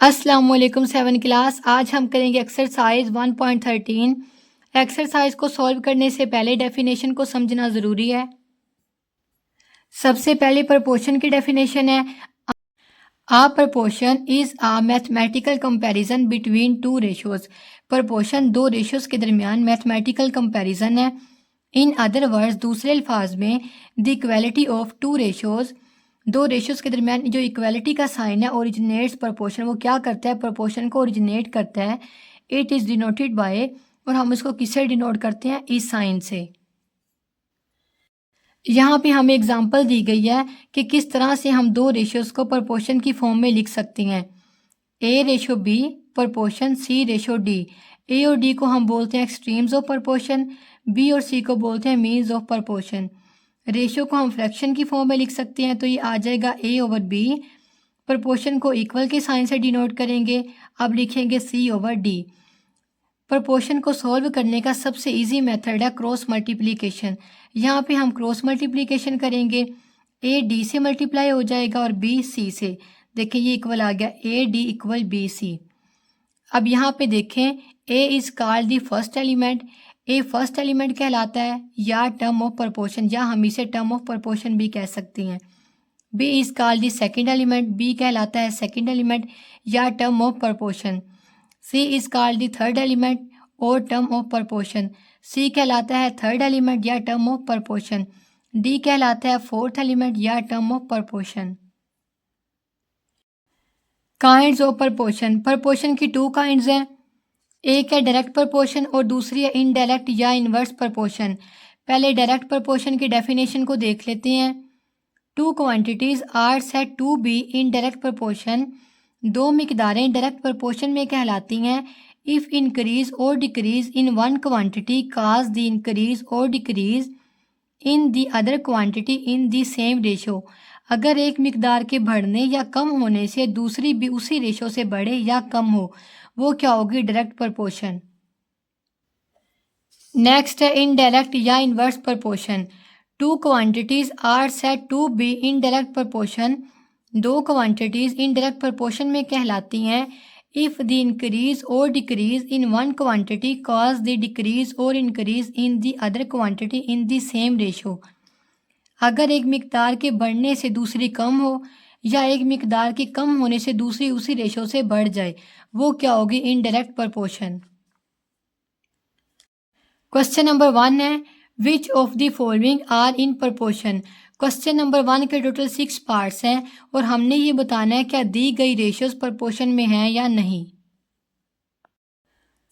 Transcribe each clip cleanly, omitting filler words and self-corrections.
अस्सलाम वालेकुम 7 क्लास। आज हम करेंगे एक्सरसाइज 1.13। एक्सरसाइज को सॉल्व करने से पहले डेफिनेशन को समझना ज़रूरी है। सबसे पहले प्रपोर्शन की डेफिनेशन है, a proportion is a mathematical comparison between two ratios. Proportion दो रेशोज़ के दरमियान मैथमेटिकल कंपैरिजन है। इन अदर वर्ड्स, दूसरे अल्फाज में, the equality of two ratios, दो रेशोज़ के दरमियान जो इक्वलिटी का साइन है ओरिजिनेट्स प्रपोर्शन, वो क्या करता है? प्रपोर्शन को ओरिजिनेट करता है। इट इज़ डिनोटेड बाय, और हम इसको किससे डिनोट करते हैं? इस साइन से। यहाँ पे हमें एग्जांपल दी गई है कि किस तरह से हम दो रेशियोज़ को प्रपोर्शन की फॉर्म में लिख सकते हैं। ए रेशो बी प्रपोर्शन सी रेशो डी। ए और डी को हम बोलते हैं एक्सट्रीम्स ऑफ प्रपोर्शन, बी और सी को बोलते हैं मीन्स ऑफ प्रपोर्शन। रेशियो को हम फ्रैक्शन की फॉर्म में लिख सकते हैं, तो ये आ जाएगा ए ओवर बी। प्रपोर्शन को इक्वल के साइन से डिनोट करेंगे, अब लिखेंगे सी ओवर डी। प्रपोर्शन को सॉल्व करने का सबसे इजी मेथड है क्रॉस मल्टीप्लिकेशन। यहाँ पे हम क्रॉस मल्टीप्लिकेशन करेंगे, ए डी से मल्टीप्लाई हो जाएगा और बी सी से। देखिए ये इक्वल आ गया, A D equal B C. अब यहाँ पे देखें, A is called the first element. A first element कहलाता है या टर्म ऑफ प्रपोर्शन, या हम इसे टर्म ऑफ प्रपोर्शन भी कह सकते हैं। B is called the second element, B कहलाता है सेकेंड एलिमेंट या term of proportion. C is called the third element और टर्म ऑफ प्रपोर्शन, सी कहलाता है थर्ड एलिमेंट या टर्म ऑफ प्रपोर्शन। डी कहलाता है फोर्थ एलिमेंट या term of proportion. Kinds of proportion, proportion की टू काइंड्स हैं। एक है डायरेक्ट प्रपोर्शन और दूसरी है इनडायरेक्ट या इनवर्स प्रपोर्शन। पहले डायरेक्ट प्रपोर्शन की डेफिनेशन को देख लेते हैं। Two quantities are said to be in direct proportion, दो मिकदारें डायरेक्ट प्रपोर्शन में कहलाती हैं if increase or decrease in one quantity cause the increase or decrease in the other quantity in the same ratio. अगर एक मिकदार के बढ़ने या कम होने से दूसरी भी उसी रेशो से बढ़े या कम हो, वो क्या होगी? Direct proportion. नेक्स्ट है इनडायरेक्ट या inverse proportion. Two quantities are said to be in direct proportion, दो क्वांटिटीज इनडायरेक्ट प्रपोर्शन में कहलाती हैं if the increase or decrease in one quantity cause the decrease or increase in the other quantity in the same ratio. अगर एक मिकदार के बढ़ने से दूसरी कम हो या एक मिकदार के कम होने से दूसरी उसी रेशो से बढ़ जाए, वो क्या होगी? Indirect proportion. क्वेश्चन नंबर 1 है, which of the following are in proportion. Question number 1 के टोटल 6 पार्ट्स हैं और हमने ये बताना है क्या दी गई रेशियोज प्रपोर्शन में हैं या नहीं।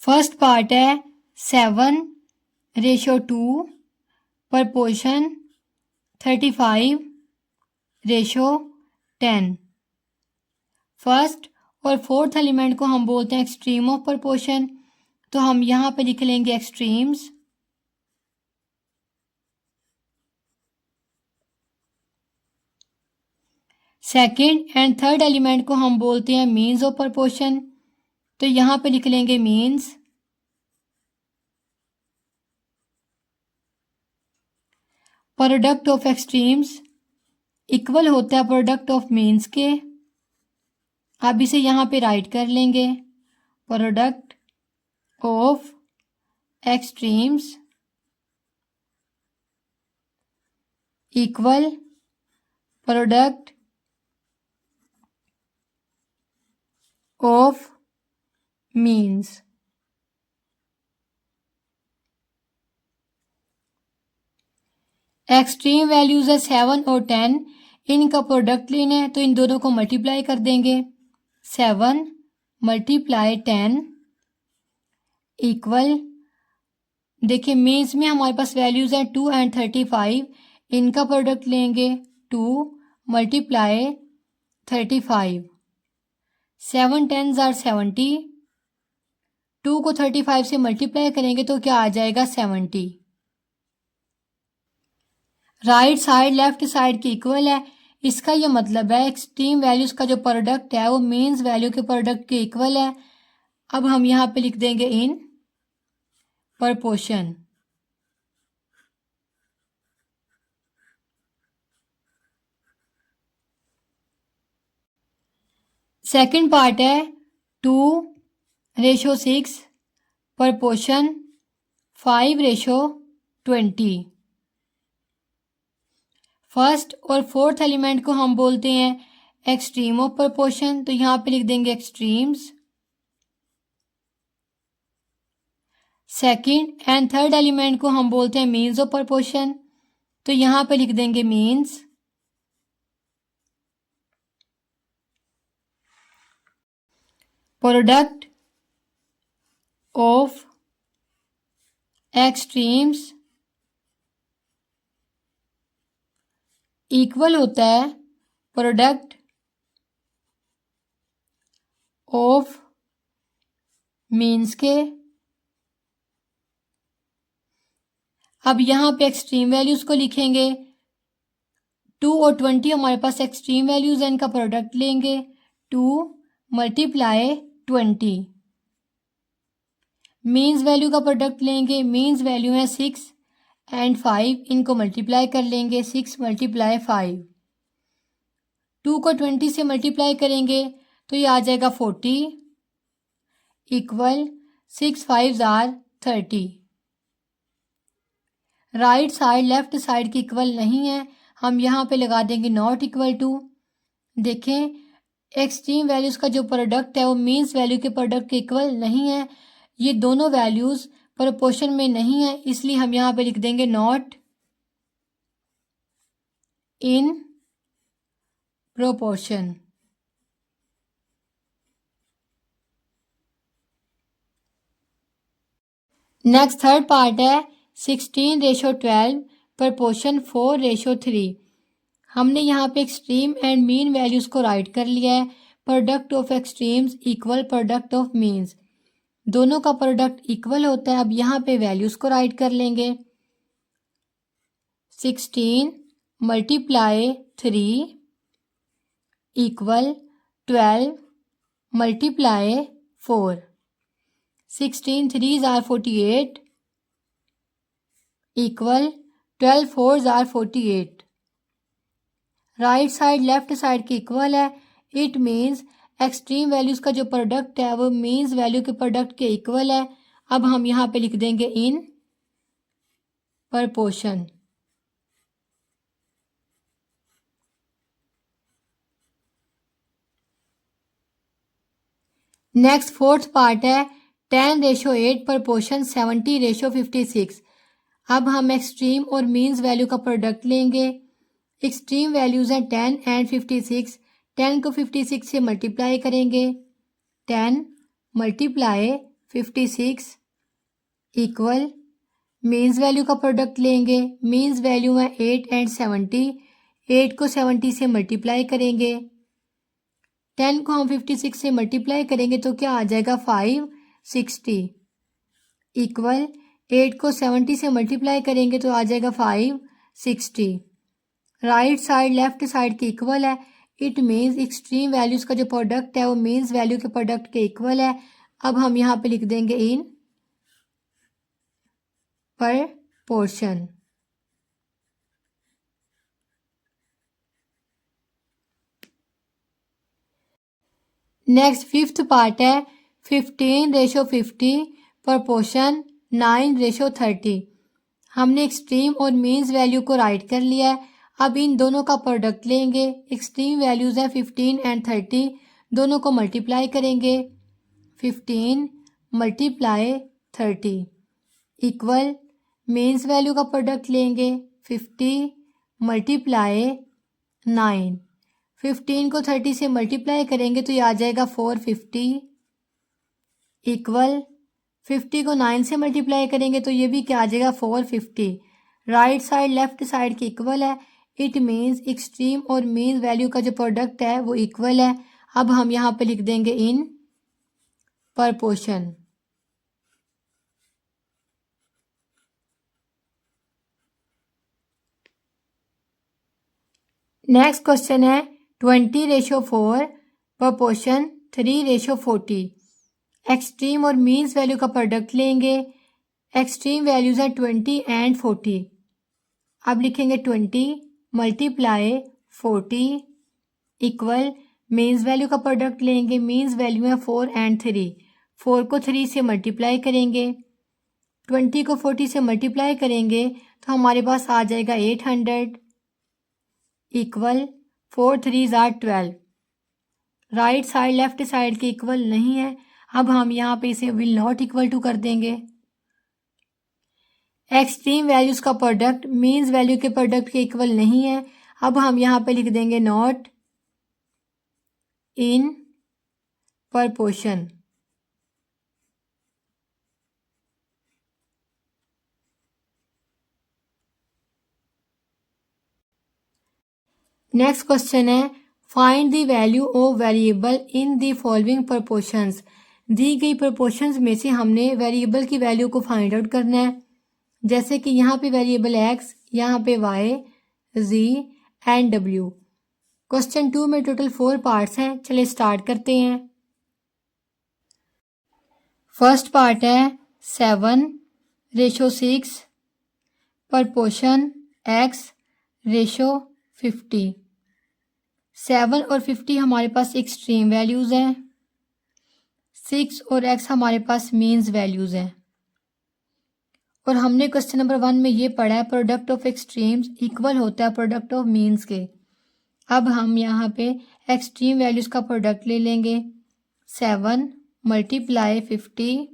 फर्स्ट पार्ट है 7:2 प्रपोर्शन 35:10। फर्स्ट और फोर्थ एलिमेंट को हम बोलते हैं एक्सट्रीम ऑफ प्रपोर्शन, तो हम यहाँ पे लिख लेंगे extremes. Second and third element को हम बोलते हैं मीन्स ऑफ प्रपोर्शन, तो यहाँ पे लिख लेंगे means. Product of extremes equal होता है प्रोडक्ट ऑफ मीन्स के। अब इसे यहाँ पे राइट कर लेंगे, product of extremes equal product of means. Extreme values है 7 और 10, इनका प्रोडक्ट लेना है तो इन दोनों को मल्टीप्लाई कर देंगे। 7 × 10 इक्वल, देखिए मीन्स में हमारे पास वैल्यूज हैं 2 और 35, इनका प्रोडक्ट लेंगे 2 × 35। 7 10s are 70, 2 को 35 से मल्टीप्लाई करेंगे तो क्या आ जाएगा? 70। राइट साइड लेफ्ट साइड की इक्वल है, इसका ये मतलब है एक्सट्रीम वैल्यूज का जो प्रोडक्ट है वो मीन्स वैल्यू के प्रोडक्ट के इक्वल है। अब हम यहाँ पे लिख देंगे इन प्रपोर्शन। सेकंड पार्ट है 2:6 proportion 5:20। फर्स्ट और फोर्थ एलिमेंट को हम बोलते हैं एक्सट्रीम ऑफ प्रोपोर्शन, तो यहाँ पे लिख देंगे extremes. Second and third element को हम बोलते हैं मीन्स ऑफ प्रोपोर्शन, तो यहाँ पे लिख देंगे means. Product of extremes equal होता है प्रोडक्ट ऑफ मीन्स के। अब यहाँ पे एक्सट्रीम वैल्यूज को लिखेंगे। 2 और 20 हमारे पास एक्सट्रीम वैल्यूज हैं, इनका प्रोडक्ट लेंगे। 2 × 20 मीन्स वैल्यू का प्रोडक्ट लेंगे। मीन्स वैल्यू है 6 एंड 5, इनको मल्टीप्लाई कर लेंगे। 6 × 5, 2 को 20 से मल्टीप्लाई करेंगे तो ये आ जाएगा 40 equal 6 5 30। Right side left side की इक्वल नहीं है, हम यहाँ पे लगा देंगे नॉट इक्वल टू। देखें एक्सट्रीम वैल्यूज का जो प्रोडक्ट है वो मीन्स वैल्यू के प्रोडक्ट के इक्वल नहीं है। ये दोनों वैल्यूज प्रोपोर्शन में नहीं है, इसलिए हम यहाँ पे लिख देंगे not in proportion. Next third part है 16:12 प्रोपोर्शन 4:3। हमने यहाँ पे एक्सट्रीम एंड मीन वैल्यूज को राइट कर लिया है। Product of extremes equal product of means, दोनों का प्रोडक्ट इक्वल होता है। अब यहाँ पे वैल्यूज को राइट कर लेंगे। 16 × 3 equal 12 × 4। 16 3s are 48 equal 12 4s are 48। Right side left side की इक्वल है। इट मीन्स एक्सट्रीम वैल्यूज का जो प्रोडक्ट है वो मीन्स वैल्यू के प्रोडक्ट के इक्वल है। अब हम यहाँ पे लिख देंगे in proportion. Next fourth part है 10:8 प्रोपोर्शन 70:56। अब हम एक्सट्रीम और मीन्स वैल्यू का प्रोडक्ट लेंगे। एक्सट्रीम वैल्यूज हैं 10 एंड 56। 10 को 56 से मल्टीप्लाई करेंगे। 10 × 56 इक्वल मीन्स वैल्यू का प्रोडक्ट लेंगे। मीन्स वैल्यू है 8 एंड 70। 8 को 70 से मल्टीप्लाई करेंगे। 10 को हम 56 से मल्टीप्लाई करेंगे तो क्या आ जाएगा 560 इक्वल 8 को 70 से मल्टीप्लाई करेंगे तो आ जाएगा 560। राइट साइड लेफ्ट साइड के इक्वल है। इट मीन्स एक्सट्रीम वैल्यूज का जो प्रोडक्ट है वो मीन्स वैल्यू के प्रोडक्ट के इक्वल है। अब हम यहाँ पे लिख देंगे in proportion. Next fifth part है 15:50 प्रोपोर्शन 9:30। हमने एक्सट्रीम और मीन्स वैल्यू को राइट कर लिया है। अब इन दोनों का प्रोडक्ट लेंगे। एक्सट्रीम वैल्यूज है 15 एंड 30, दोनों को मल्टीप्लाई करेंगे। 15 × 30 इक्वल मीन्स वैल्यू का प्रोडक्ट लेंगे। 50 × 9। 15 को 30 से मल्टीप्लाई करेंगे तो ये आ जाएगा 450 इक्वल 50 को 9 से मल्टीप्लाई करेंगे तो ये भी क्या आ जाएगा 450। राइट साइड लेफ्ट साइड की इक्वल है। इट मीन्स एक्सट्रीम और मीन वैल्यू का जो प्रोडक्ट है वो इक्वल है। अब हम यहाँ पे लिख देंगे इन प्रोपोर्शन। नेक्स्ट क्वेश्चन है 20:4 प्रोपोर्शन 3:40। एक्सट्रीम और मीन्स वैल्यू का प्रोडक्ट लेंगे। एक्सट्रीम वैल्यूज हैं 20 एंड 40। अब लिखेंगे 20 × 40 इक्वल मीन्स वैल्यू का प्रोडक्ट लेंगे। मीन्स वैल्यू है 4 एंड 3। 4 को 3 से मल्टीप्लाई करेंगे, 20 को 40 से मल्टीप्लाई करेंगे तो हमारे पास आ जाएगा 800 इक्वल 4 3 ज़ार 12। राइट साइड लेफ्ट साइड के इक्वल नहीं है। अब हम यहाँ पे इसे विल नॉट इक्वल टू कर देंगे। एक्सट्रीम वैल्यूज़ का प्रोडक्ट मीन्स वैल्यू के प्रोडक्ट के इक्वल नहीं है। अब हम यहाँ पे लिख देंगे not in proportion. Next question है find the value of variable in the following proportions. दी गई प्रपोर्शंस में से हमने वेरिएबल की वैल्यू को फाइंड आउट करना है। जैसे कि यहाँ पे वेरिएबल x, यहाँ पे y, z and w। Question 2 में टोटल 4 पार्ट्स हैं। चलिए स्टार्ट करते हैं। फर्स्ट पार्ट है 7:6 प्रपोर्शन x रेशो 50। 7 और 50 हमारे पास एक्सट्रीम वैल्यूज़ हैं। 6 और x हमारे पास मीन्स वैल्यूज़ हैं। और हमने क्वेश्चन नंबर 1 में ये पढ़ा है प्रोडक्ट ऑफ एक्सट्रीम्स इक्वल होता है प्रोडक्ट ऑफ मीन्स के। अब हम यहाँ पे एक्सट्रीम वैल्यूज़ का प्रोडक्ट ले लेंगे। 7 × 50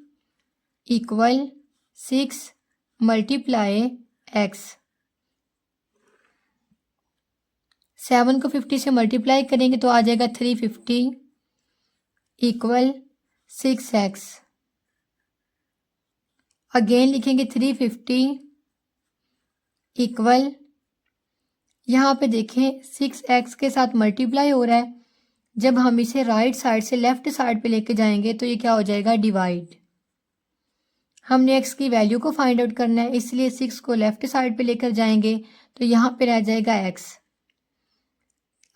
इक्वल 6 × x। 7 को 50 से मल्टीप्लाई करेंगे तो आ जाएगा 350 इक्वल 6x। अगेन लिखेंगे 350 इक्वल, यहाँ पे देखें 6x के साथ मल्टीप्लाई हो रहा है। जब हम इसे राइट साइड से लेफ्ट साइड पे लेके जाएंगे तो ये क्या हो जाएगा डिवाइड। हमने x की वैल्यू को फाइंड आउट करना है, इसलिए 6 को लेफ्ट साइड पे लेकर जाएंगे तो यहाँ पे रह जाएगा x।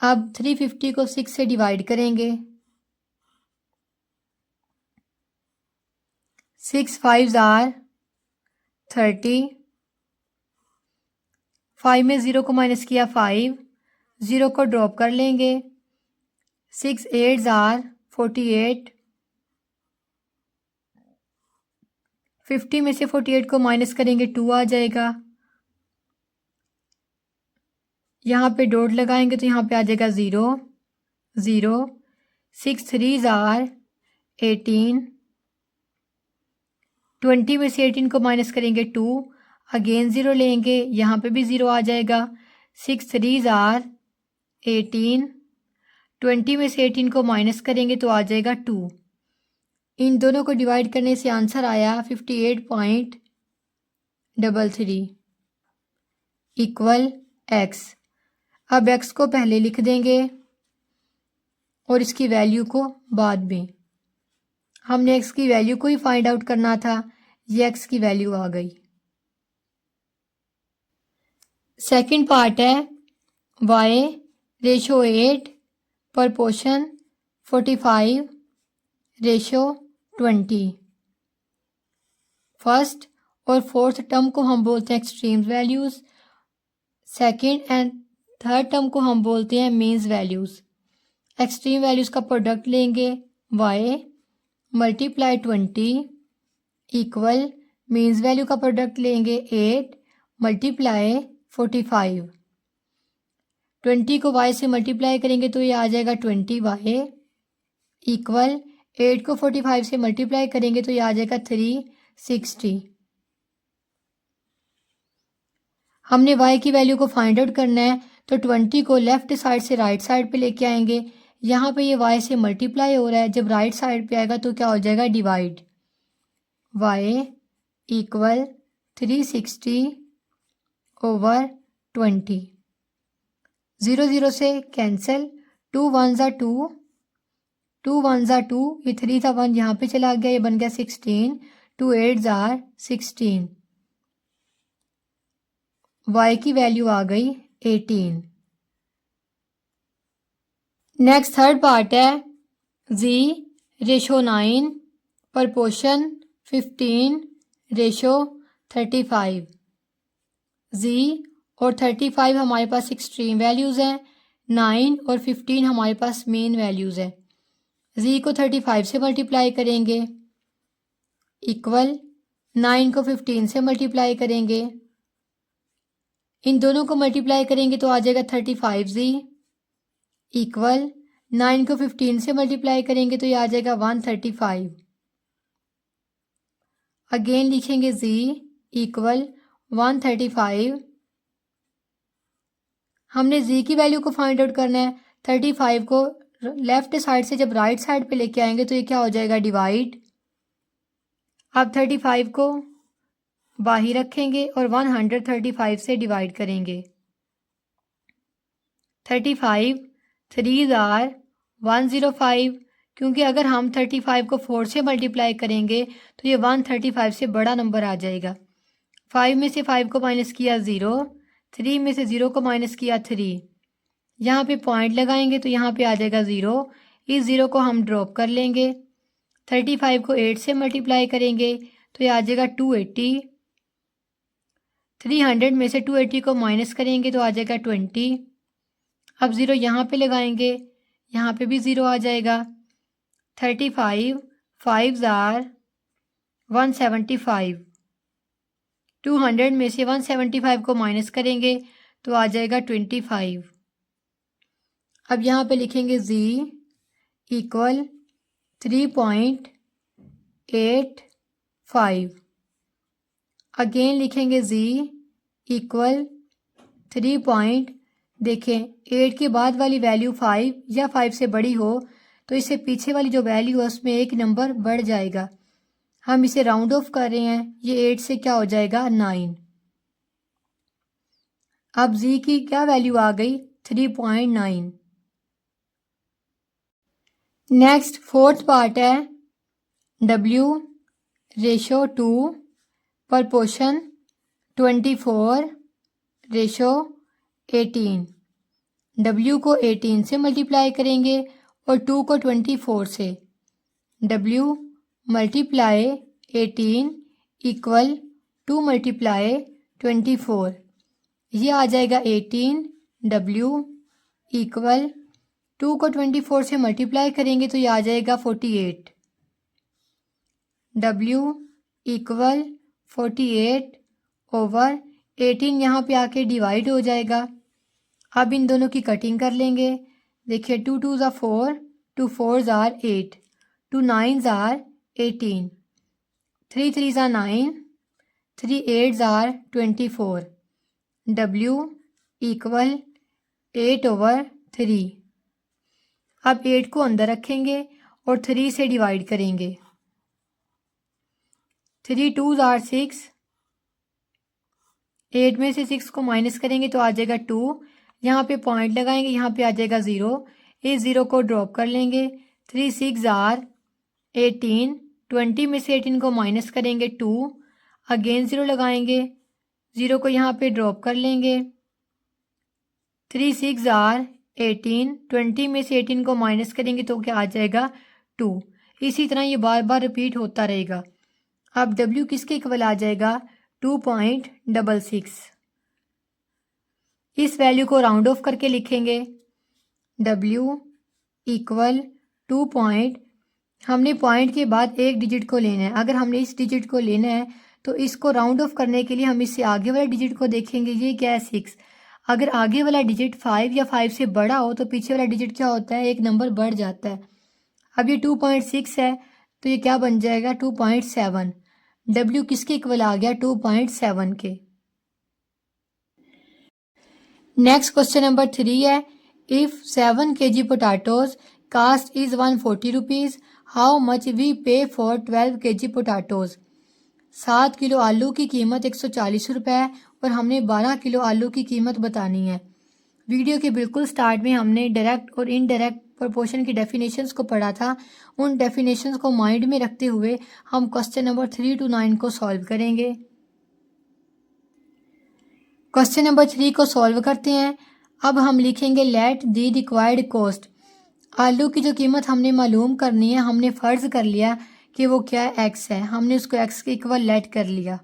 अब 350 को 6 से डिवाइड करेंगे। 6 5 ज़ार 30। 5 में 0 को माइनस किया 5, 0 को ड्रॉप कर लेंगे। 6 8 ज़ार 48। 50 में से 48 को माइनस करेंगे 2 आ जाएगा। यहाँ पे डॉट लगाएंगे तो यहाँ पे आ जाएगा 0 0। 6 3 ज़ार 18। 20 में से 18 को माइनस करेंगे 2, अगेन 0 लेंगे, यहाँ पे भी 0 आ जाएगा। 6 3 ज़ार 18। 20 में से 18 को माइनस करेंगे तो आ जाएगा 2। इन दोनों को डिवाइड करने से आंसर आया 58.33 इक्वल x। अब x को पहले लिख देंगे और इसकी वैल्यू को बाद में। हमने x की वैल्यू को ही फाइंड आउट करना था, ये x की वैल्यू आ गई। सेकंड पार्ट है y ratio 8 proportion 45 ratio 20। First और फोर्थ टर्म को हम बोलते हैं extreme values. Second and third term को हम बोलते हैं मीन्स वैल्यूज़। एक्सट्रीम वैल्यूज़ का प्रोडक्ट लेंगे y × 20 इक्वल मीन्स वैल्यू का प्रोडक्ट लेंगे 8 × 45। 20 को y से मल्टीप्लाई करेंगे तो ये आ जाएगा 20y इक्वल 8 को 45 से मल्टीप्लाई करेंगे तो ये आ जाएगा 360। हमने y की वैल्यू को फाइंड आउट करना है तो 20 को लेफ्ट साइड से राइट साइड पे लेके आएंगे। यहाँ पे ये y से मल्टीप्लाई हो रहा है, जब राइट साइड पे आएगा तो क्या हो जाएगा डिवाइड। y equal 360/20। 0 0 से कैंसिल, 2 1 ज़ा 2, 2 1 ज़ा 2, ये 3 था 1 यहाँ पे चला गया, ये बन गया 16। 2 8 ज़ार 16। y की वैल्यू आ गई 18। नेक्स्ट थर्ड पार्ट है z ratio 9 proportion 15 ratio 35। z और 35 हमारे पास एक्सट्रीम वैल्यूज़ हैं। 9 और 15 हमारे पास मेन वैल्यूज़ है। z को 35 से मल्टीप्लाई करेंगे इक्वल 9 को 15 से मल्टीप्लाई करेंगे, इन दोनों को मल्टीप्लाई करेंगे तो आ जाएगा 35z इक्वल 9 को 15 से मल्टीप्लाई करेंगे तो ये आ जाएगा 135। अगेन लिखेंगे z इक्वल 135। हमने z की वैल्यू को फाइंड आउट करना है। 35 को लेफ्ट साइड से जब राइट साइड पे लेके आएंगे तो ये क्या हो जाएगा, डिवाइड। अब 35 को बाहर रखेंगे और 135 से डिवाइड करेंगे। 35 3 आर 105, क्योंकि अगर हम 35 को 4 से मल्टीप्लाई करेंगे तो ये 135 से बड़ा नंबर आ जाएगा। 5 में से 5 को माइनस किया 0, 3 में से 0 को माइनस किया 3, यहाँ पे पॉइंट लगाएंगे तो यहाँ पे आ जाएगा 0। इस 0 को हम ड्रॉप कर लेंगे। 35 को 8 से मल्टीप्लाई करेंगे तो ये आ जाएगा 280। 300 में से 280 को माइनस करेंगे तो आ जाएगा 20। अब 0 यहाँ पे लगाएंगे, यहाँ पे भी 0 आ जाएगा। 35 5 आर 175। 200 में से 175 को माइनस करेंगे तो आ जाएगा 25। अब यहाँ पे लिखेंगे z इक्वल 3.85। अगेन लिखेंगे z इक्वल 3 देखें 8 के बाद वाली वैल्यू 5 या 5 से बड़ी हो तो इससे पीछे वाली जो वैल्यू है उसमें एक नंबर बढ़ जाएगा। हम इसे राउंड ऑफ कर रहे हैं, ये 8 से क्या हो जाएगा 9। अब z की क्या वैल्यू आ गई, 3.9। नेक्स्ट फोर्थ पार्ट है w रेशो 2 प्रपोर्शन 24:18। w को 18 से मल्टीप्लाई करेंगे और 2 को 24 से। w मल्टीप्लाई 18 इक्वल 2 मल्टीप्लाई 24, ये आ जाएगा 18। w इक्वल 2 को 24 से मल्टीप्लाई करेंगे तो ये आ जाएगा 48। w इक्वल 48/18 यहाँ पे आके डिवाइड हो जाएगा। अब इन दोनों की कटिंग कर लेंगे। देखिए 2 2s are 4, 2 4s are 8, 2 9s are 18, 3 3s are 9, 3 8s are 24। w equal 8/3। अब 8 को अंदर रखेंगे और 3 से डिवाइड करेंगे। 3 2s are 6, 8 में से 6 को माइनस करेंगे तो आ जाएगा 2, यहाँ पे पॉइंट लगाएंगे, यहाँ पे आ जाएगा 0, इस 0 को ड्रॉप कर लेंगे। 3 6 आर 18, 20 में से 18 को माइनस करेंगे 2, अगेन 0 लगाएंगे, 0 को यहाँ पे ड्रॉप कर लेंगे। 3 6 आर 18, 20 में से 18 को माइनस करेंगे तो क्या आ जाएगा 2। इसी तरह ये बार बार रिपीट होता रहेगा। अब w किसके इक्वल आ जाएगा, 2.66। इस वैल्यू को राउंड ऑफ करके लिखेंगे। w इक्वल 2 हमने पॉइंट के बाद एक डिजिट को लेना है। अगर हमने इस डिजिट को लेना है तो इसको राउंड ऑफ करने के लिए हम इससे आगे वाले डिजिट को देखेंगे। ये क्या है 6। अगर आगे वाला डिजिट 5 या 5 से बड़ा हो तो पीछे वाला डिजिट क्या होता है, एक नंबर बढ़ जाता है। अब ये 2.6 है तो ये क्या बन जाएगा 2.7। w किसके इक्वल आ गया, 2.7 के। नेक्स्ट क्वेश्चन नंबर 3 है, if 7 kg potatoes cost is 140 rupees, how much we pay for 12 kg potatoes. 7 किलो आलू की कीमत 140 रुपये है और हमने 12 किलो आलू की कीमत बतानी है। वीडियो के बिल्कुल स्टार्ट में हमने डायरेक्ट और इनडायरेक्ट प्रोपोर्शन की डेफिनेशंस को पढ़ा था। उन डेफिनेशंस को माइंड में रखते हुए हम क्वेश्चन नंबर 3 to 9 को सॉल्व करेंगे। क्वेश्चन नंबर 3 को सॉल्व करते हैं। अब हम लिखेंगे लेट दी रिक्वायर्ड कॉस्ट। आलू की जो कीमत हमने मालूम करनी है, हमने फ़र्ज़ कर लिया कि वो क्या है, एक्स है। हमने उसको एक्स के इक्वल लेट कर लिया।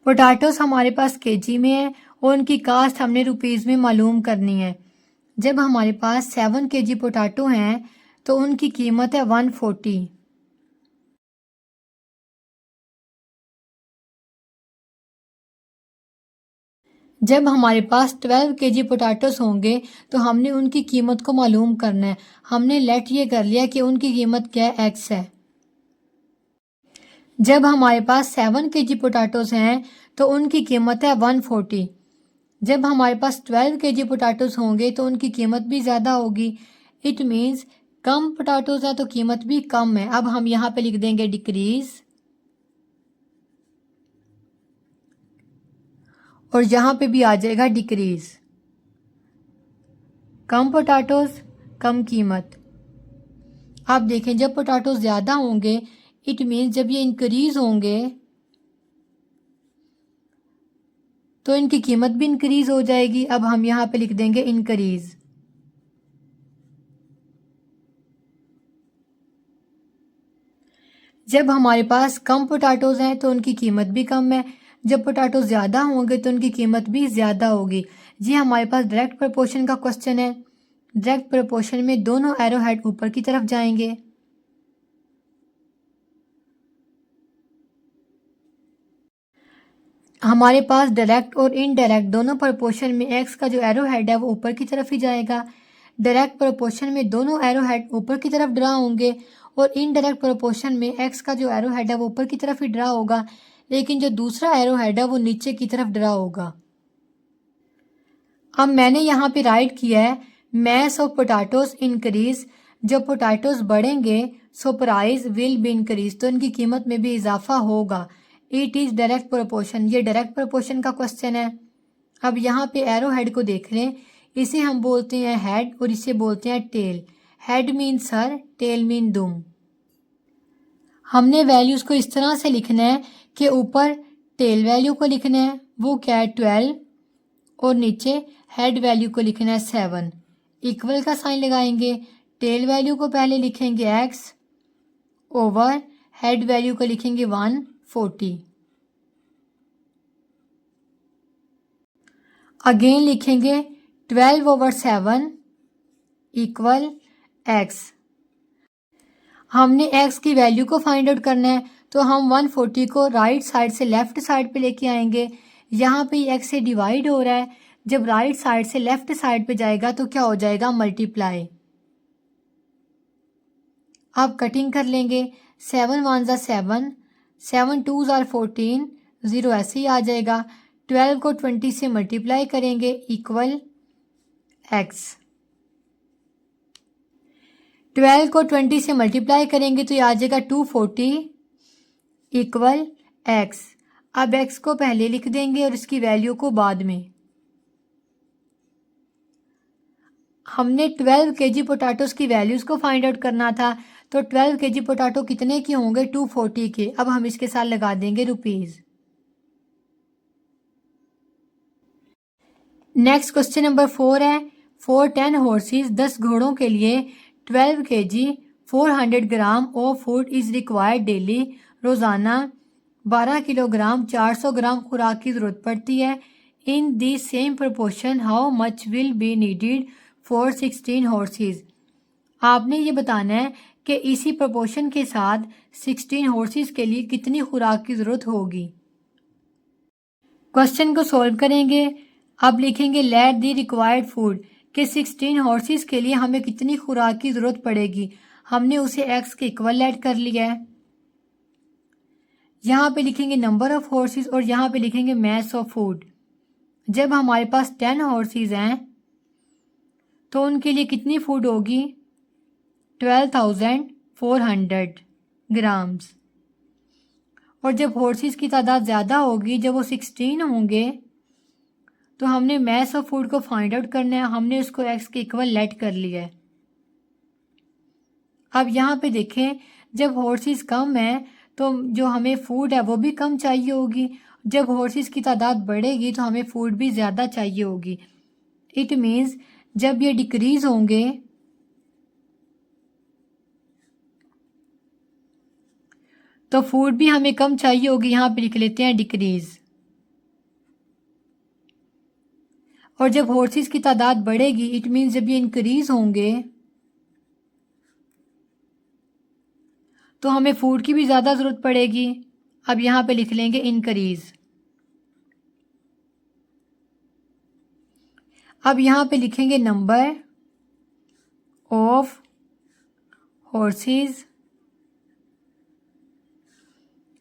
पोटैटोस हमारे पास केजी में है और उनकी कास्ट हमने रुपीज़ में मालूम करनी है। जब हमारे पास 7 kg पोटैटो हैं तो उनकी कीमत है 140। जब हमारे पास 12 kg पोटैटोस होंगे तो हमने उनकी कीमत को मालूम करना है। हमने लेट ये कर लिया कि उनकी कीमत क्या है, x है। जब हमारे पास 7 kg पोटैटोस हैं तो उनकी कीमत है 140। जब हमारे पास 12 kg पोटैटोस होंगे तो उनकी कीमत भी ज़्यादा होगी। इट मीन्स कम पोटैटोस है तो कीमत भी कम है। अब हम यहाँ पे लिख देंगे डिक्रीज, और यहाँ पे भी आ जाएगा डिक्रीज। कम पोटैटोस कम कीमत। आप देखें जब पोटैटोस ज़्यादा होंगे इट मीन्स जब ये इंक्रीज होंगे तो इनकी कीमत भी इंक्रीज हो जाएगी। अब हम यहाँ पे लिख देंगे इंक्रीज। जब हमारे पास कम पोटैटोज हैं तो उनकी कीमत भी कम है। जब पोटैटोज ज़्यादा होंगे तो उनकी कीमत भी ज़्यादा होगी। जी हमारे पास डायरेक्ट प्रोपोर्शन का क्वेश्चन है। डायरेक्ट प्रोपोर्शन में दोनों एरो हेड ऊपर की तरफ जाएंगे। हमारे पास डायरेक्ट और इनडायरेक्ट दोनों प्रोपोर्शन में एक्स का जो एरो हेड है वो ऊपर की तरफ ही जाएगा। डायरेक्ट प्रोपोर्शन में दोनों एरो हेड ऊपर की तरफ ड्रा होंगे और इनडायरेक्ट प्रोपोर्शन में एक्स का जो एरो हेड है वो ऊपर की तरफ ही ड्रा होगा, लेकिन जो दूसरा एरो हेड है वो नीचे की तरफ ड्रा होगा। अब मैंने यहाँ पे राइट किया है मैस ऑफ पोटैटोज इंक्रीज। जब पोटैटोज बढ़ेंगे so price will be increase, तो इनकी कीमत में भी इजाफा होगा। इट इज़ डायरेक्ट प्रोपोर्शन, ये डायरेक्ट प्रोपोर्शन का क्वेश्चन है। अब यहाँ पे एरो हेड को देख लें, इसे हम बोलते हैं हेड और इसे बोलते हैं टेल। हेड मीन सर, टेल मीन दुम। हमने वैल्यूज़ को इस तरह से लिखना है कि ऊपर टेल वैल्यू को लिखना है वो क्या है 12, और नीचे हेड वैल्यू को लिखना है 7। इक्वल का साइन लगाएंगे। टेल वैल्यू को पहले लिखेंगे x ओवर हेड वैल्यू को लिखेंगे 140। अगेन लिखेंगे 12 ओवर 7 इक्वल x। हमने x की वैल्यू को फाइंड आउट करना है तो हम 140 को राइट साइड से लेफ्ट साइड पे लेके आएंगे। यहाँ पे x से डिवाइड हो रहा है, जब राइट साइड से लेफ्ट साइड पे जाएगा तो क्या हो जाएगा, मल्टीप्लाई। अब कटिंग कर लेंगे। 7 1 ज़ा 7, 7 2 ज़ा 14, 0 ऐसे ही आ जाएगा। 12 को 20 से मल्टीप्लाई करेंगे इक्वल x। 12 को 20 से मल्टीप्लाई करेंगे तो ये आ जाएगा 240 इक्वल x। अब x को पहले लिख देंगे और इसकी वैल्यू को बाद में। हमने 12 kg पोटैटोस की वैल्यूज़ को फाइंड आउट करना था, तो 12 kg पोटैटो कितने के होंगे, 240 के। अब हम इसके साथ लगा देंगे रुपीज़। नेक्स्ट क्वेश्चन नंबर 4 है, फॉर 10 हॉर्सेस 10 घोड़ों के लिए 12 kg 400 gram of food is required daily. रोज़ाना 12 किलोग्राम 400 ग्राम खुराक की ज़रूरत पड़ती है। In the same proportion how much will be needed for 16 horses. आपने ये बताना है कि इसी प्रोपोर्शन के साथ 16 हॉर्सेस के लिए कितनी खुराक की ज़रूरत होगी। क्वेश्चन को सॉल्व करेंगे। अब लिखेंगे लेट दी रिक्वायर्ड फूड कि 16 हॉर्सेस के लिए हमें कितनी खुराक की ज़रूरत पड़ेगी। हमने उसे x के इक्वल लेट कर लिया है। यहाँ पे लिखेंगे नंबर ऑफ हॉर्सेस और यहाँ पे लिखेंगे मैस ऑफ फूड। जब हमारे पास 10 हॉर्सेस हैं तो उनके लिए कितनी फूड होगी, 12,400 ग्राम्स। और जब हॉर्सेस की तादाद ज़्यादा होगी, जब वो 16 होंगे, तो हमने मैस ऑफ फूड को फाइंड आउट करना है। हमने उसको x के इक्वल लेट कर लिया है। अब यहाँ पे देखें, जब हॉर्सेस कम है तो जो हमें फूड है वो भी कम चाहिए होगी। जब हॉर्सेस की तादाद बढ़ेगी तो हमें फूड भी ज़्यादा चाहिए होगी। इट मीन्स जब ये डिक्रीज होंगे तो फूड भी हमें कम चाहिए होगी। यहाँ पे लिख लेते हैं डिक्रीज। और जब हॉर्सेस की तादाद बढ़ेगी इट मीन्स जब ये इंक्रीज होंगे तो हमें फूड की भी ज़्यादा ज़रूरत पड़ेगी। अब यहाँ पे लिख लेंगे इंक्रीज। अब यहाँ पे लिखेंगे नंबर ऑफ हॉर्सेस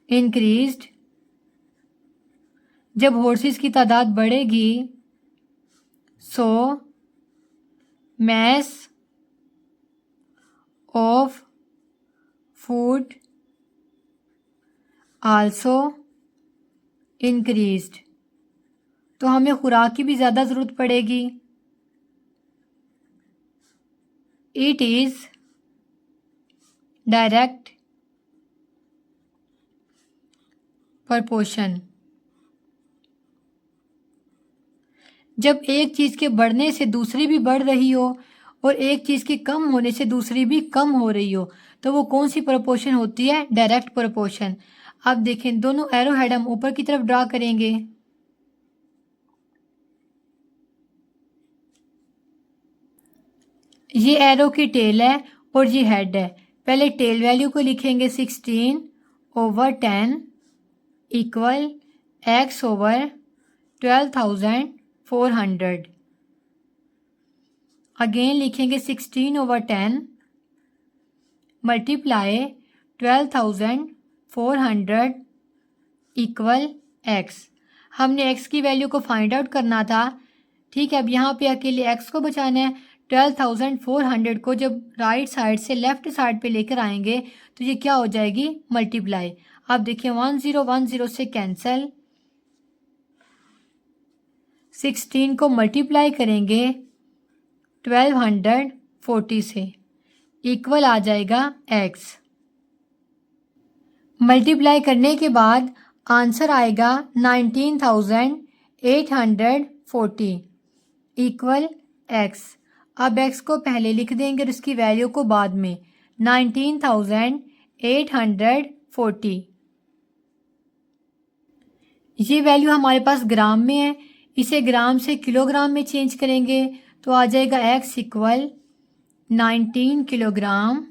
इंक्रीज्ड। जब हॉर्सेस की तादाद बढ़ेगी so mass of food also increased. तो हमें खुराक की भी ज़्यादा ज़रूरत पड़ेगी। It is direct proportion. जब एक चीज़ के बढ़ने से दूसरी भी बढ़ रही हो और एक चीज़ के कम होने से दूसरी भी कम हो रही हो तो वो कौन सी प्रपोर्शन होती है? Direct proportion. अब देखें दोनों एरो हेड हम ऊपर की तरफ ड्रा करेंगे। ये एरो की टेल है और ये हेड है। पहले टेल वैल्यू को लिखेंगे 16/10 इक्वल x/12,400। अगेन लिखेंगे 16/10 मल्टीप्लाई 12,400 इक्वल x। हमने x की वैल्यू को फाइंड आउट करना था। ठीक है, अब यहाँ पे अकेले x को बचाना है। 12,400 को जब राइट साइड से लेफ्ट साइड पे लेकर आएंगे तो ये क्या हो जाएगी? मल्टीप्लाई। अब देखिए 1010 से कैंसिल, 16 को मल्टीप्लाई करेंगे 1240 से, इक्वल आ जाएगा x। मल्टीप्लाई करने के बाद आंसर आएगा 19,840 इक्वल x। अब x को पहले लिख देंगे और इसकी वैल्यू को बाद में। 19,840 ये वैल्यू हमारे पास ग्राम में है। इसे ग्राम से किलोग्राम में चेंज करेंगे तो आ जाएगा x इक्वल 19 किलोग्राम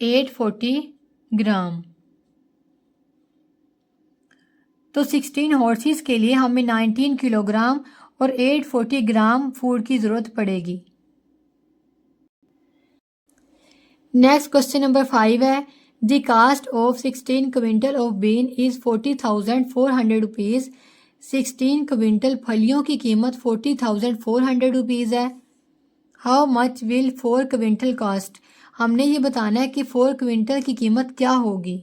840 ग्राम। तो 16 हॉर्सेस के लिए हमें 19 किलोग्राम और 840 ग्राम फूड की ज़रूरत पड़ेगी। नेक्स्ट क्वेश्चन नंबर 5 है the cost of 16 quintal of bean is 40,400 rupees. 16 quintal फलियों की कीमत 40,400 रुपीज़ है। How much will 4 quintal cost. हमने ये बताना है कि 4 क्विंटल की कीमत क्या होगी।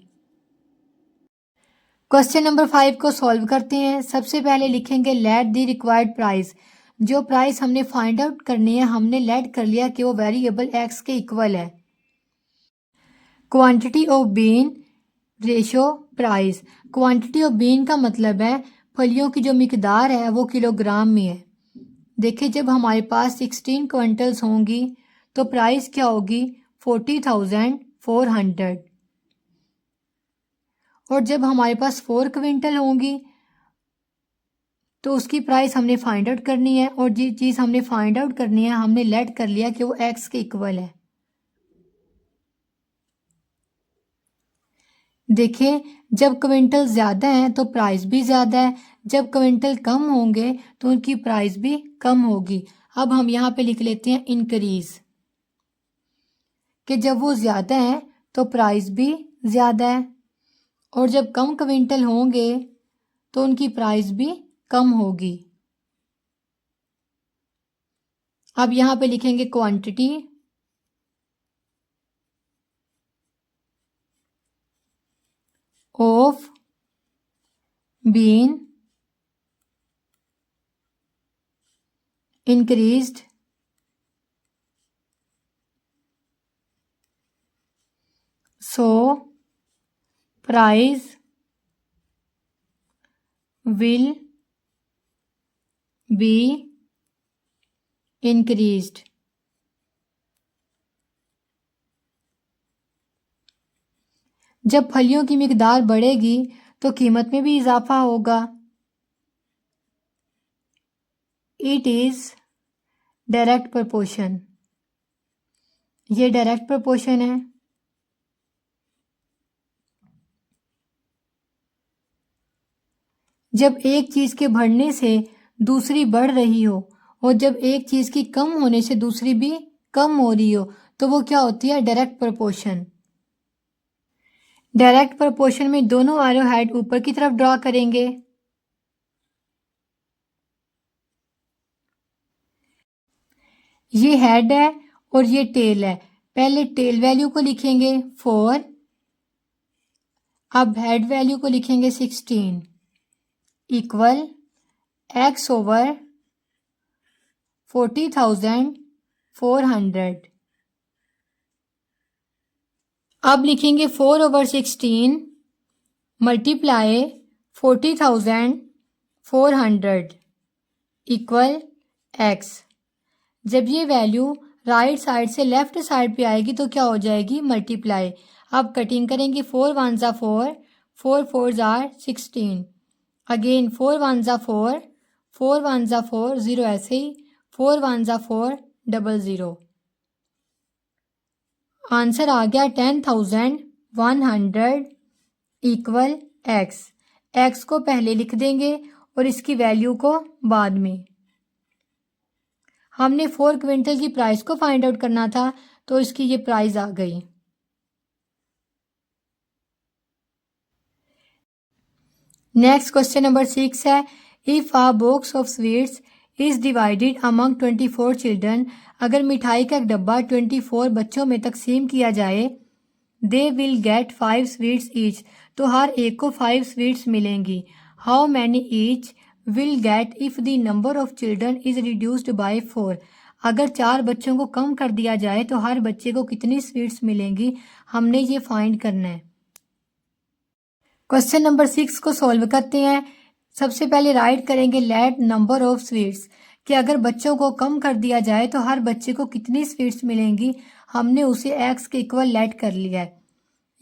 क्वेश्चन नंबर 5 को सॉल्व करते हैं। सबसे पहले लिखेंगे लेट द रिक्वायर्ड प्राइस। जो प्राइस हमने फाइंड आउट करनी है हमने लेट कर लिया कि वो वेरिएबल x के इक्वल है। Quantity of bean ratio price. Quantity of bean का मतलब है फलियों की जो मिकदार है वो किलोग्राम में है। देखिए जब हमारे पास 16 क्विंटल्स होंगी तो प्राइस क्या होगी? 40,400। और जब हमारे पास 4 क्विंटल होंगी तो उसकी प्राइस हमने फाइंड आउट करनी है और जिस चीज़ हमने फाइंड आउट करनी है हमने लेट कर लिया कि वो x के इक्वल है। देखिए जब क्विंटल ज़्यादा हैं तो प्राइस भी ज़्यादा है, जब क्विंटल कम होंगे तो उनकी प्राइस भी कम होगी। अब हम यहाँ पे लिख लेते हैं इंक्रीज कि जब वो ज़्यादा है तो प्राइस भी ज़्यादा है और जब कम क्विंटल होंगे तो उनकी प्राइस भी कम होगी। अब यहाँ पे लिखेंगे quantity of bean increased so price will be increased। जब फलियों की मिकदार बढ़ेगी तो कीमत में भी इजाफा होगा। It is direct proportion. ये डायरेक्ट प्रोपोर्शन है। जब एक चीज़ के बढ़ने से दूसरी बढ़ रही हो और जब एक चीज़ की कम होने से दूसरी भी कम हो रही हो तो वो क्या होती है? Direct proportion. डायरेक्ट प्रोपोर्शन में दोनों एरो हेड ऊपर की तरफ ड्रॉ करेंगे। ये हेड है और ये टेल है। पहले टेल वैल्यू को लिखेंगे 4, अब हेड वैल्यू को लिखेंगे 16 इक्वल x ओवर 40,400। अब लिखेंगे 4 ओवर 16 मल्टीप्लाई 40,400 इक्वल x। जब ये वैल्यू राइट साइड से लेफ्ट साइड पे आएगी तो क्या हो जाएगी? मल्टीप्लाई। अब कटिंग करेंगे 4 1 ज़ा 4, 4 4 ज़ा 16, अगेन 4 1 ज़ा 4, 4 1 ज़ा 4, 0 ऐसे ही 4 1 ज़ा 4 00। आंसर आ गया 10,100 इक्वल x। x को पहले लिख देंगे और इसकी वैल्यू को बाद में। हमने 4 क्विंटल की प्राइस को फाइंड आउट करना था तो इसकी ये प्राइस आ गई। नेक्स्ट क्वेश्चन नंबर 6 है, if a box of sweets is divided among 24 children. अगर मिठाई का एक डब्बा 24 बच्चों में तकसीम किया जाए, they will get 5 sweets each. तो हर एक को 5 स्वीट्स मिलेंगी। How many each will get if the number of children is reduced by 4। अगर 4 बच्चों को कम कर दिया जाए तो हर बच्चे को कितनी स्वीट्स मिलेंगी, हमने ये फाइंड करना है। क्वेश्चन नंबर 6 को सॉल्व करते हैं। सबसे पहले राइट करेंगे लेट नंबर ऑफ स्वीट्स, कि अगर बच्चों को कम कर दिया जाए तो हर बच्चे को कितनी स्वीट्स मिलेंगी, हमने उसे x के इक्वल लेट कर लिया है।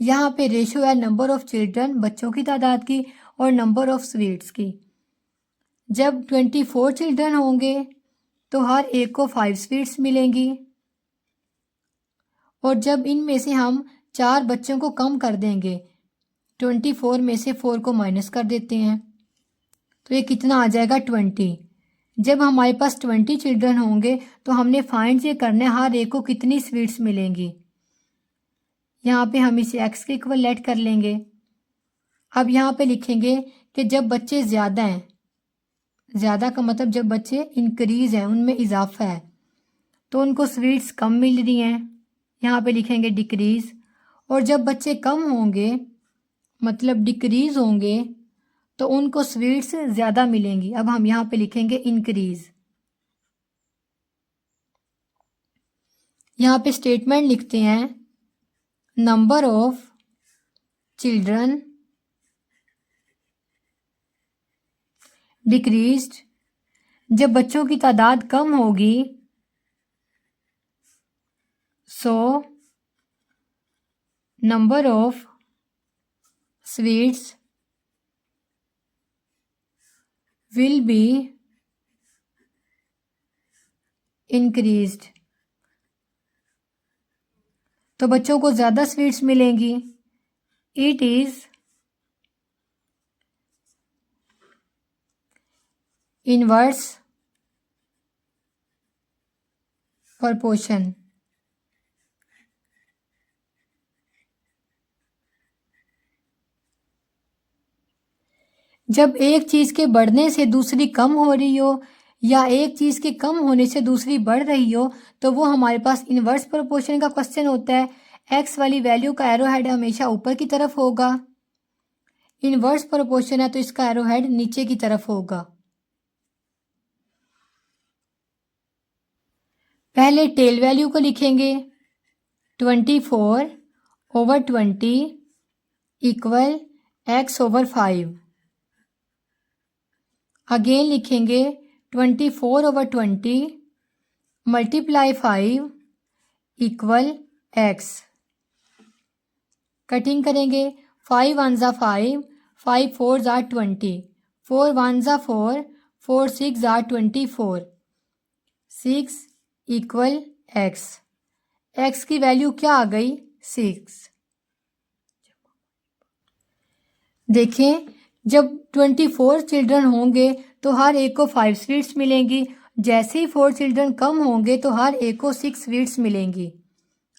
यहाँ पे रेशो है नंबर ऑफ चिल्ड्रन बच्चों की तादाद की और नंबर ऑफ स्वीट्स की। जब 24 चिल्ड्रन होंगे तो हर एक को 5 स्वीट्स मिलेंगी और जब इनमें से हम 4 बच्चों को कम कर देंगे, 24 में से 4 को माइनस कर देते हैं तो ये कितना आ जाएगा? 20। जब हमारे पास 20 चिल्ड्रन होंगे तो हमने फाइंड ये करना है हर एक को कितनी स्वीट्स मिलेंगी। यहाँ पे हम इसे x के इक्वल लेट कर लेंगे। अब यहाँ पे लिखेंगे कि जब बच्चे ज़्यादा हैं, ज़्यादा का मतलब जब बच्चे इंक्रीज़ हैं, उनमें इजाफा है, तो उनको स्वीट्स कम मिल रही हैं, यहाँ पे लिखेंगे डिक्रीज़। और जब बच्चे कम होंगे मतलब डिक्रीज़ होंगे तो उनको स्वीट्स ज़्यादा मिलेंगी। अब हम यहाँ पे लिखेंगे इंक्रीज़। यहाँ पे स्टेटमेंट लिखते हैं नंबर ऑफ चिल्ड्रन डिक्रीज्ड। जब बच्चों की तादाद कम होगी so number of sweets will be increased. तो बच्चों को ज़्यादा स्वीट्स मिलेंगी। It is inverse proportion. जब एक चीज़ के बढ़ने से दूसरी कम हो रही हो या एक चीज़ के कम होने से दूसरी बढ़ रही हो तो वो हमारे पास इनवर्स प्रोपोर्शन का क्वेश्चन होता है। एक्स वाली वैल्यू का एरो हेड हमेशा ऊपर की तरफ होगा। इनवर्स प्रोपोर्शन है तो इसका एरो हेड नीचे की तरफ होगा। पहले टेल वैल्यू को लिखेंगे 24 over 20 equal x over 5। Again लिखेंगे 24 over 20 multiply 5 equal x। Cutting करेंगे 5 1 ज़ा 5, 5 4 ज़ा 20, 4 1 ज़ा 4, 4 6 are 24, 6 इक्वल x। x की वैल्यू क्या आ गई? 6। देखें, जब 24 चिल्ड्रन होंगे तो हर एक को 5 स्वीट्स मिलेंगी। जैसे ही 4 चिल्ड्रन कम होंगे तो हर एक को 6 स्वीट्स मिलेंगी।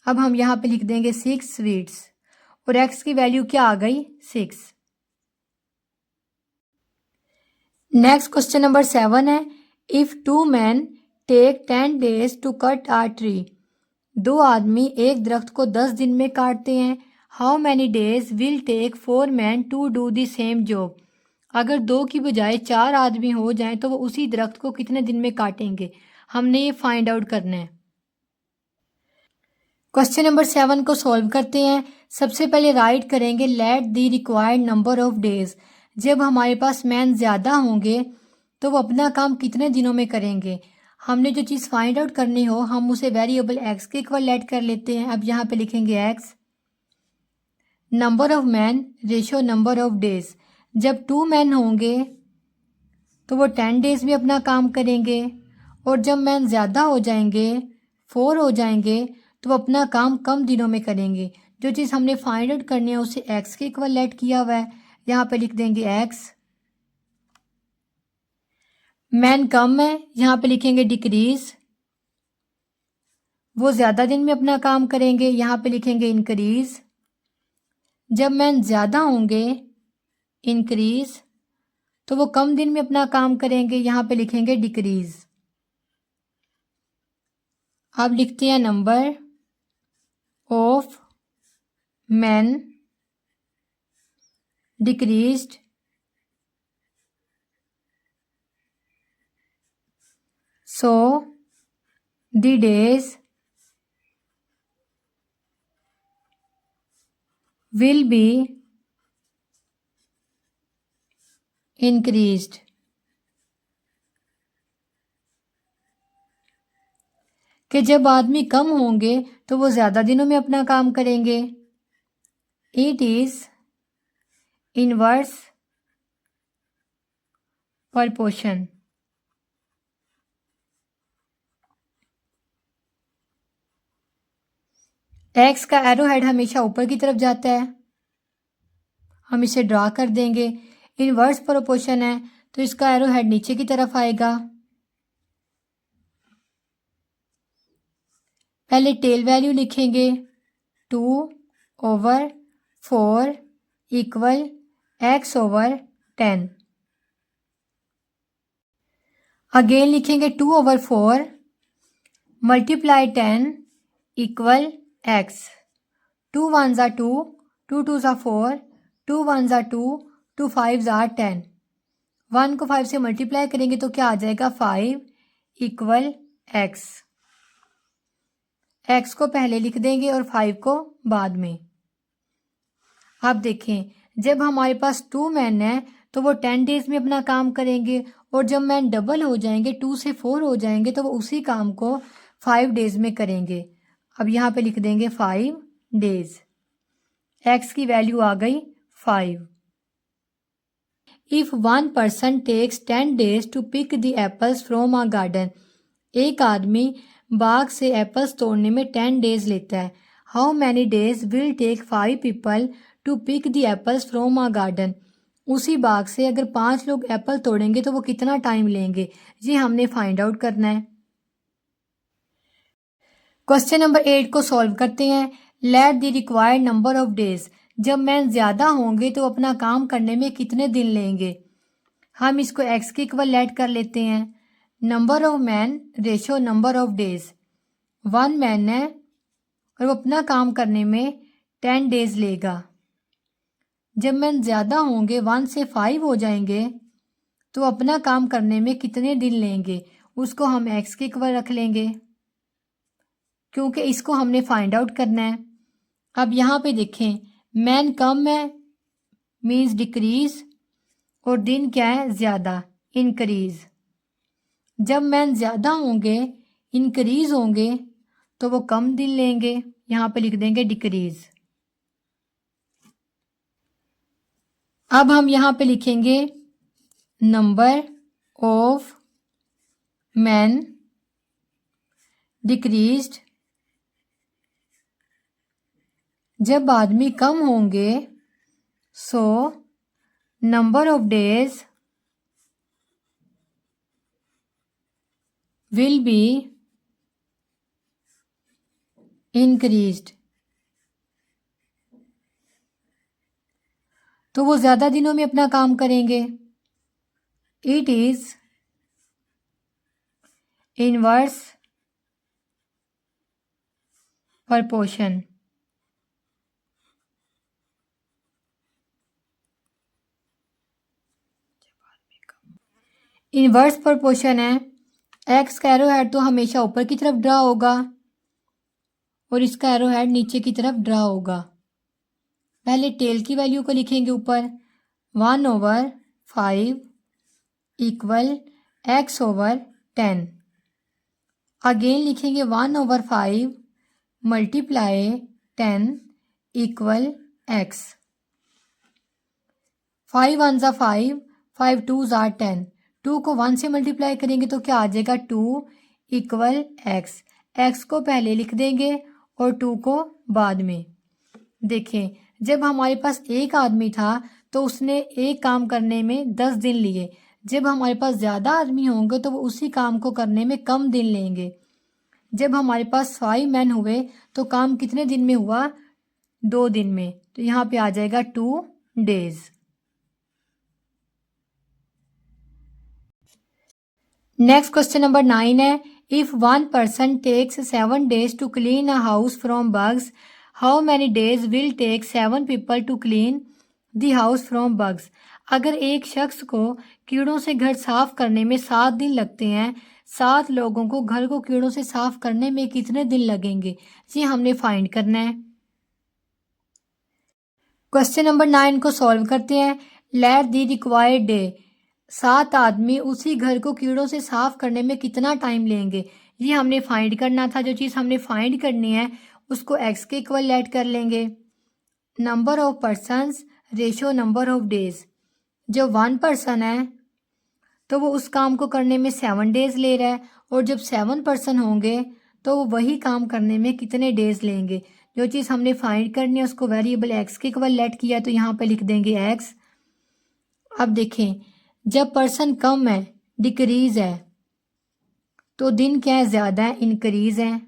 अब हम यहाँ पे लिख देंगे 6 स्वीट्स और x की वैल्यू क्या आ गई? 6। नेक्स्ट क्वेश्चन नंबर 7 है, if 2 men take 10 days to cut a tree. 2 आदमी एक दरख्त को 10 दिन में काटते हैं। How many days will take 4 men to do the same job. अगर 2 की बजाय 4 आदमी हो जाएं तो वो उसी दरख्त को कितने दिन में काटेंगे? हमने ये फाइंड आउट करना है। क्वेश्चन नंबर 7 को सॉल्व करते हैं। सबसे पहले राइट करेंगे late the required number of days. जब हमारे पास मैन ज़्यादा होंगे तो वो अपना काम कितने दिनों में करेंगे? हमने जो चीज़ फाइंड आउट करनी हो हम उसे वेरिएबल x के इक्वल लेट कर लेते हैं। अब यहाँ पे लिखेंगे x, number of man ratio number of days. जब 2 मैन होंगे तो वो 10 डेज में अपना काम करेंगे और जब मैन ज़्यादा हो जाएंगे, 4 हो जाएंगे, तो वो अपना काम कम दिनों में करेंगे। जो चीज़ हमने फाइंड आउट करनी है उसे x के इक्वल लेट किया हुआ है। यहाँ पे लिख देंगे x। मैन कम है, यहाँ पे लिखेंगे डिक्रीज। वो ज़्यादा दिन में अपना काम करेंगे, यहाँ पे लिखेंगे इंक्रीज। जब मैन ज़्यादा होंगे, इंक्रीज, तो वो कम दिन में अपना काम करेंगे, यहाँ पे लिखेंगे डिक्रीज। अब लिखते हैं number of man decreased so the days will be increased। कि जब आदमी कम होंगे तो वो ज़्यादा दिनों में अपना काम करेंगे। It is inverse proportion. X का एरो हेड हमेशा ऊपर की तरफ जाता है, हम इसे ड्रा कर देंगे। इनवर्स प्रोपोर्शन है तो इसका एरो हेड नीचे की तरफ आएगा। पहले टेल वैल्यू लिखेंगे 2/4 इक्वल x/10। अगेन लिखेंगे 2/4 multiply 10 equal x। 2 1s are 2, 2 2s are 4, 2 1s are 2, 2 5s are 10। 1 को 5 से मल्टीप्लाई करेंगे तो क्या आ जाएगा? 5 इक्वल x। x को पहले लिख देंगे और 5 को बाद में। अब देखें, जब हमारे पास 2 मैन है तो वो 10 डेज में अपना काम करेंगे और जब मैन डबल हो जाएंगे, 2 से 4 हो जाएंगे, तो वो उसी काम को 5 डेज में करेंगे। अब यहाँ पे लिख देंगे 5 डेज। x की वैल्यू आ गई 5। If 1 person takes 10 days to pick the apples from a garden. एक आदमी बाग से एप्पल्स तोड़ने में 10 डेज लेता है। How many days will take 5 people to pick the apples from a garden. उसी बाग से अगर 5 लोग एप्पल तोड़ेंगे तो वो कितना टाइम लेंगे? ये हमने फाइंड आउट करना है। क्वेश्चन नंबर 8 को सॉल्व करते हैं। Late the required number of days. जब मैन ज़्यादा होंगे तो अपना काम करने में कितने दिन लेंगे? हम इसको x के इक्वल लेट कर लेते हैं। Number of man ratio number of days. 1 man है और वो अपना काम करने में 10 डेज लेगा। जब मैन ज़्यादा होंगे, 1 से 5 हो जाएंगे, तो अपना काम करने में कितने दिन लेंगे? उसको हम x के इक्वल रख लेंगे क्योंकि इसको हमने फाइंड आउट करना है। अब यहाँ पे देखें, मैन कम है मीन्स डिक्रीज और दिन क्या है? ज़्यादा, इंक्रीज। जब मैन ज़्यादा होंगे, इंक्रीज होंगे, तो वो कम दिन लेंगे, यहाँ पे लिख देंगे डिक्रीज। अब हम यहाँ पे लिखेंगे नंबर ऑफ मैन डिक्रीज्ड, जब आदमी कम होंगे so number of days will be increased, तो वो ज़्यादा दिनों में अपना काम करेंगे। It is inverse proportion, inverse proportion है, एक्स का एरो हेड तो हमेशा ऊपर की तरफ ड्रा होगा और इसका एरो हेड नीचे की तरफ ड्रा होगा। पहले टेल की वैल्यू को लिखेंगे ऊपर 1/5 इक्वल x/10, अगेन लिखेंगे 1/5 मल्टीप्लाई 10 इक्वल x, 5 1 ज़ा 5, 5 2 ज़ा 10, 2 को 1 से मल्टीप्लाई करेंगे तो क्या आ जाएगा 2 इक्वल x, x को पहले लिख देंगे और 2 को बाद में। देखें, जब हमारे पास एक आदमी था तो उसने एक काम करने में 10 दिन लिए, जब हमारे पास ज़्यादा आदमी होंगे तो वो उसी काम को करने में कम दिन लेंगे। जब हमारे पास 5 मैन हुए तो काम कितने दिन में हुआ? 2 दिन में, तो यहाँ पे आ जाएगा 2 डेज। नेक्स्ट क्वेश्चन नंबर 9 है, if one person takes 7 days to clean a house from bugs, how many days will take 7 people to clean the house from bugs. अगर एक शख्स को कीड़ों से घर साफ करने में 7 दिन लगते हैं, 7 लोगों को घर को कीड़ों से साफ करने में कितने दिन लगेंगे, ये हमने फाइंड करना है। क्वेश्चन नंबर 9 को सॉल्व करते हैं। लेट द रिक्वायर्ड डे, 7 आदमी उसी घर को कीड़ों से साफ करने में कितना टाइम लेंगे, ये हमने फाइंड करना था। जो चीज़ हमने फाइंड करनी है उसको x के इक्वल लेट कर लेंगे। Number of persons ratio number of days, जब 1 पर्सन है तो वो उस काम को करने में 7 डेज ले रहा है, और जब 7 पर्सन होंगे तो वो वही काम करने में कितने डेज लेंगे। जो चीज़ हमने फाइंड करनी है उसको वेरिएबल x के इक्वल लेट किया तो यहाँ पे लिख देंगे x। अब देखें, जब पर्सन कम है डिक्रीज है तो दिन क्या है, ज़्यादा है, इंक्रीज है,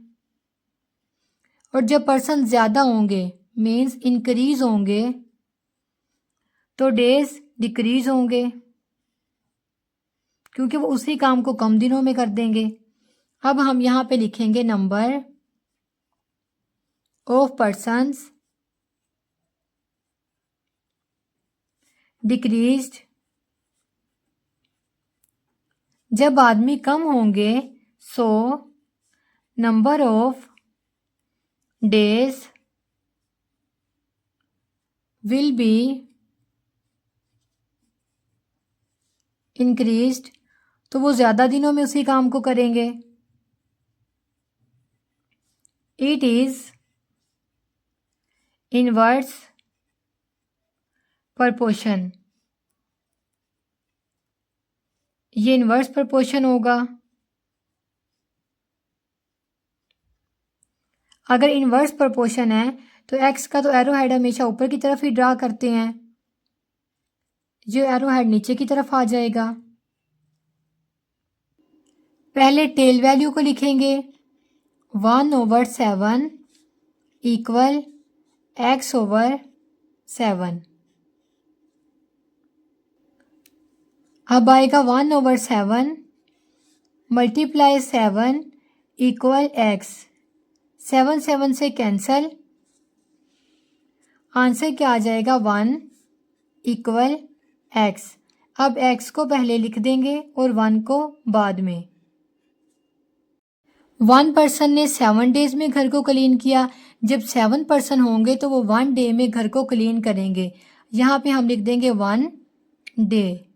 और जब पर्सन ज़्यादा होंगे मीन्स इंक्रीज होंगे तो डेज डिक्रीज होंगे, क्योंकि वो उसी काम को कम दिनों में कर देंगे। अब हम यहाँ पे लिखेंगे नंबर ऑफ पर्सन्स डिक्रीज्ड, जब आदमी कम होंगे so number of days will be increased, तो वो ज़्यादा दिनों में उसी काम को करेंगे। इट इज़ इनवर्स प्रपोर्शन, ये इनवर्स प्रपोर्शन होगा। अगर इनवर्स प्रपोर्शन है तो x का तो एरो हेड हमेशा ऊपर की तरफ ही ड्रा करते हैं, जो एरो हेड नीचे की तरफ आ जाएगा। पहले टेल वैल्यू को लिखेंगे 1/7 इक्वल x/7, अब आएगा 1/7 मल्टीप्लाई 7 इक्वल x, 7 7 से कैंसल, आंसर क्या आ जाएगा 1 इक्वल x। अब x को पहले लिख देंगे और 1 को बाद में। 1 पर्सन ने 7 डेज में घर को क्लीन किया, जब 7 पर्सन होंगे तो वो 1 डे में घर को क्लीन करेंगे। यहाँ पे हम लिख देंगे 1 डे।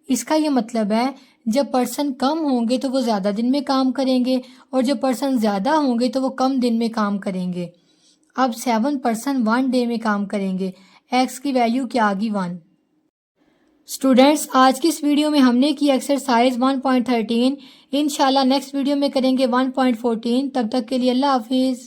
इसका ये मतलब है जब पर्सन कम होंगे तो वो ज़्यादा दिन में काम करेंगे, और जब पर्सन ज़्यादा होंगे तो वो कम दिन में काम करेंगे। अब 7 पर्सन 1 डे में काम करेंगे, x की वैल्यू क्या आ गई 1। स्टूडेंट्स, आज की इस वीडियो में हमने की एक्सरसाइज 1.13। इंशाल्लाह नेक्स्ट वीडियो में करेंगे 1.14। तब तक के लिए अल्लाह हाफिज़।